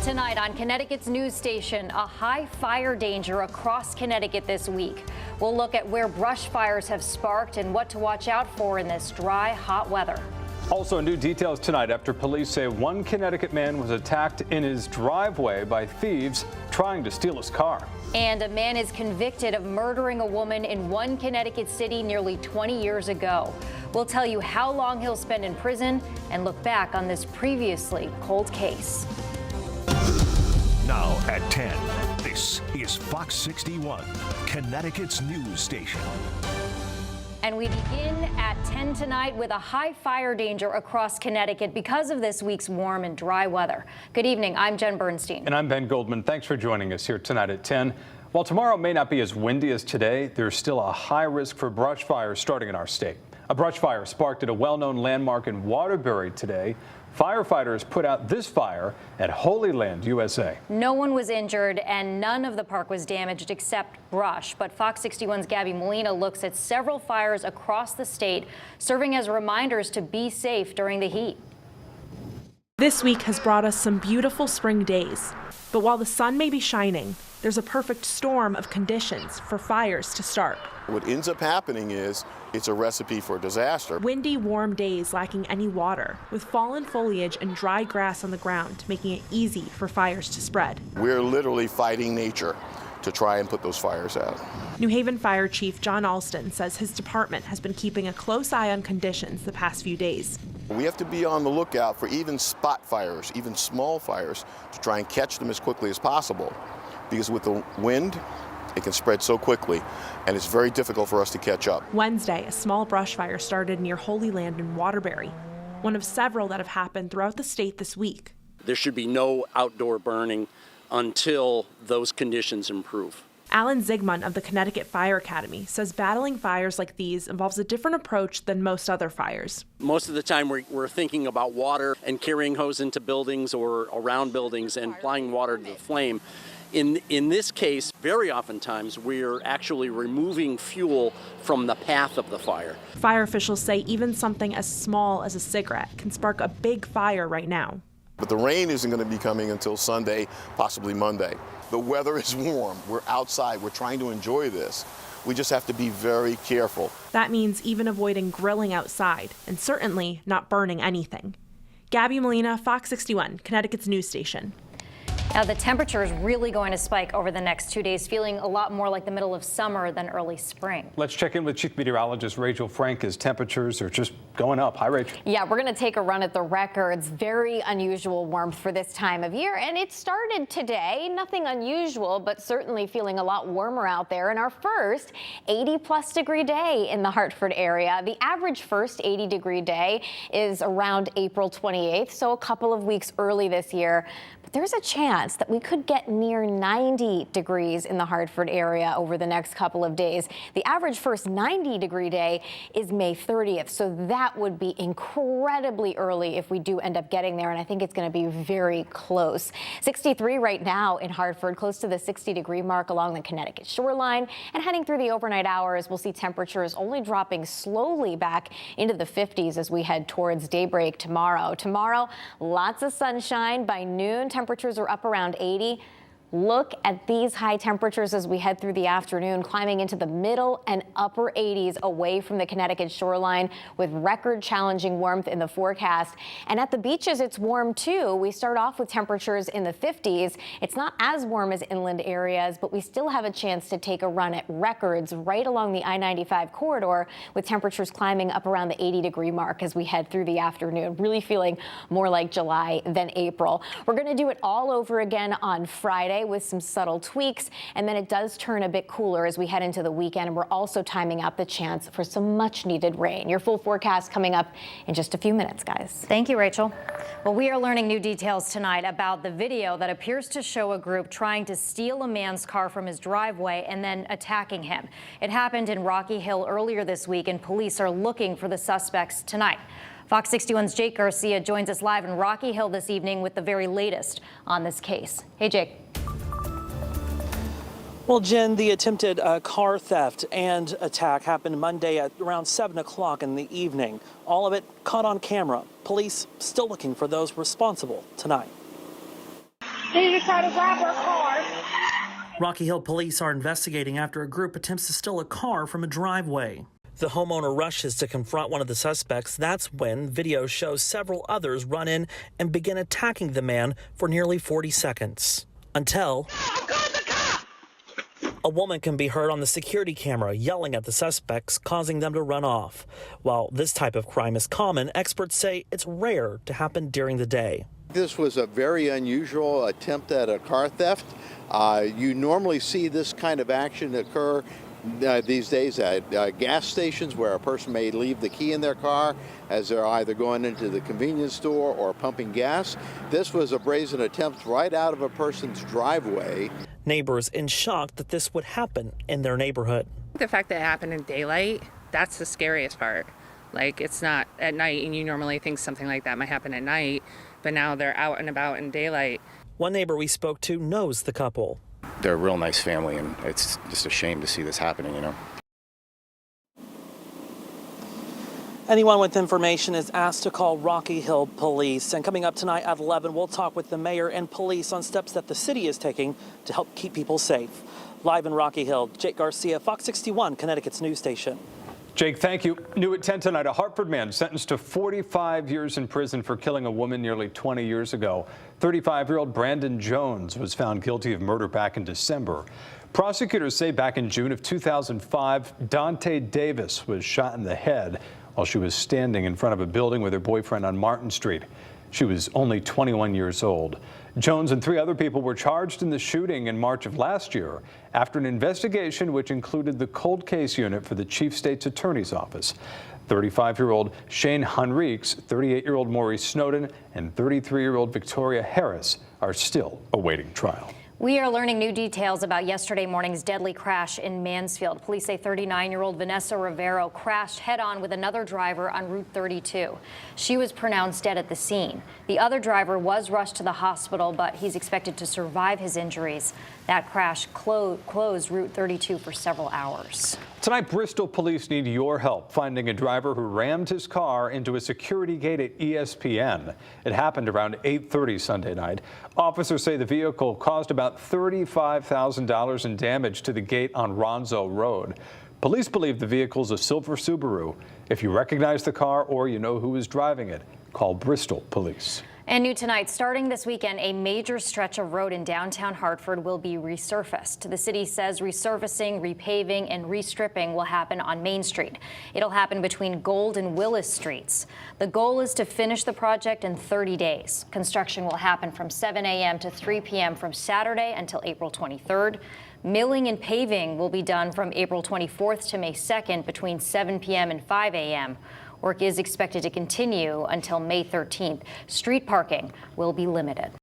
Tonight on Connecticut's news station, a high fire danger across Connecticut this week. We'll look at where brush fires have sparked and what to watch out for in this dry, hot weather. Also, new details tonight after police say one Connecticut man was attacked in his driveway by thieves trying to steal his car. And a man is convicted of murdering a woman in one Connecticut city nearly 20 years ago. We'll tell you how long he'll spend in prison and look back on this previously cold case. Now at 10, this is Fox 61, Connecticut's news station. And we begin at 10 tonight with a high fire danger across Connecticut because of this week's warm and dry weather. Good evening. I'm Jen Bernstein. And I'm Ben Goldman. Thanks for joining us here tonight at 10. While tomorrow may not be as windy as today, there's still a high risk for brush fires starting in our state. A brush fire sparked at a well-known landmark in Waterbury today. Firefighters put out this fire at Holy Land, USA. No one was injured and none of the park was damaged except brush. But Fox 61's Gabby Molina looks at several fires across the state, serving as reminders to be safe during the heat. This week has brought us some beautiful spring days. But while the sun may be shining, there's a perfect storm of conditions for fires to start. What ends up happening is it's a recipe for disaster. Windy, warm days lacking any water, with fallen foliage and dry grass on the ground, making it easy for fires to spread. We're literally fighting nature to try and put those fires out. New Haven Fire Chief John Alston says his department has been keeping a close eye on conditions the past few days. We have to be on the lookout for even spot fires, even small fires, to try and catch them as quickly as possible. Because with the wind, it can spread so quickly, and it's very difficult for us to catch up. Wednesday, a small brush fire started near Holy Land in Waterbury, one of several that have happened throughout the state this week. There should be no outdoor burning until those conditions improve. Alan Zygmunt of the Connecticut Fire Academy says battling fires like these involves a different approach than most other fires. Most of the time we're thinking about water and carrying hose into buildings or around buildings and applying water to the flame. In this case, very oftentimes, we're actually removing fuel from the path of the fire. Fire officials say even something as small as a cigarette can spark a big fire right now. But the rain isn't going to be coming until Sunday, possibly Monday. The weather is warm. We're outside. We're trying to enjoy this. We just have to be very careful. That means even avoiding grilling outside and certainly not burning anything. Gabby Molina, Fox 61, Connecticut's news station. Now, the temperature is really going to spike over the next 2 days, feeling a lot more like the middle of summer than early spring. Let's check in with Chief Meteorologist Rachel Frank as temperatures are just going up. Hi, Rachel. Yeah, we're going to take a run at the records. Very unusual warmth for this time of year. And it started today. Nothing unusual, but certainly feeling a lot warmer out there. And our first 80-plus degree day in the Hartford area. The average first 80-degree day is around April 28th, so a couple of weeks early this year. But there's a chance that we could get near 90 degrees in the Hartford area over the next couple of days. The average first 90-degree day is May 30th, so that would be incredibly early if we do end up getting there, and I think it's going to be very close. 63 right now in Hartford, close to the 60-degree mark along the Connecticut shoreline, and heading through the overnight hours, we'll see temperatures only dropping slowly back into the 50s as we head towards daybreak tomorrow. Tomorrow, lots of sunshine. By noon, temperatures are up around 80. Look at these high temperatures as we head through the afternoon, climbing into the middle and upper 80s away from the Connecticut shoreline with record challenging warmth in the forecast. And at the beaches, it's warm too. We start off with temperatures in the 50s. It's not as warm as inland areas, but we still have a chance to take a run at records right along the I-95 corridor with temperatures climbing up around the 80-degree mark as we head through the afternoon, really feeling more like July than April. We're going to do it all over again on Friday with some subtle tweaks, and then it does turn a bit cooler as we head into the weekend, and we're also timing out the chance for some much needed rain. Your full forecast coming up in just a few minutes, guys. Thank you, Rachel. Well, we are learning new details tonight about the video that appears to show a group trying to steal a man's car from his driveway and then attacking him. It happened in Rocky Hill earlier this week, and police are looking for the suspects tonight. Fox 61's Jake Garcia joins us live in Rocky Hill this evening with the very latest on this case. Hey, Jake. Well, Jen, the attempted car theft and attack happened Monday at around 7 o'clock in the evening. All of it caught on camera. Police still looking for those responsible tonight. She tried to grab her car. Rocky Hill police are investigating after a group attempts to steal a car from a driveway. The homeowner rushes to confront one of the suspects. That's when video shows several others run in and begin attacking the man for nearly 40 seconds. Until a woman can be heard on the security camera yelling at the suspects, causing them to run off. While this type of crime is common, experts say it's rare to happen during the day. This was a very unusual attempt at a car theft. You normally see this kind of action occur these days at gas stations where a person may leave the key in their car as they're either going into the convenience store or pumping gas. This was a brazen attempt right out of a person's driveway. Neighbors in shock that this would happen in their neighborhood. The fact that it happened in daylight, that's the scariest part. Like, it's not at night, and you normally think something like that might happen at night, but now they're out and about in daylight. One neighbor we spoke to knows the couple. They're a real nice family, and it's just a shame to see this happening, you know. Anyone with information is asked to call Rocky Hill Police. And coming up tonight at 11, we'll talk with the mayor and police on steps that the city is taking to help keep people safe. Live in Rocky Hill, Jake Garcia, Fox 61, Connecticut's news station. Jake, thank you. New at 10 tonight, a Hartford man sentenced to 45 years in prison for killing a woman nearly 20 years ago. 35-year-old Brandon Jones was found guilty of murder back in December. Prosecutors say back in June of 2005, Dante Davis was shot in the head while she was standing in front of a building with her boyfriend on Martin Street. She was only 21 years old. Jones and 3 other people were charged in the shooting in March of last year after an investigation which included the cold case unit for the chief state's attorney's office. 35-year-old Shane Henriques, 38-year-old Maurice Snowden, and 33-year-old Victoria Harris are still awaiting trial. We are learning new details about yesterday morning's deadly crash in Mansfield. Police say 39-year-old Vanessa Rivero crashed head-on with another driver on Route 32. She was pronounced dead at the scene. The other driver was rushed to the hospital, but he's expected to survive his injuries. That crash closed Route 32 for several hours. Tonight, Bristol police need your help finding a driver who rammed his car into a security gate at ESPN. It happened around 8:30 Sunday night. Officers say the vehicle caused about $35,000 in damage to the gate on Ronzo Road. Police believe the vehicle is a silver Subaru. If you recognize the car or you know who is driving it, call Bristol Police. And new tonight, starting this weekend, a major stretch of road in downtown Hartford will be resurfaced. The city says resurfacing, repaving, and restripping will happen on Main Street. It'll happen between Gold and Willis Streets. The goal is to finish the project in 30 days. Construction will happen from 7 a.m. to 3 p.m. from Saturday until April 23rd. Milling and paving will be done from April 24th to May 2nd between 7 p.m. and 5 a.m. Work is expected to continue until May 13th. Street parking will be limited.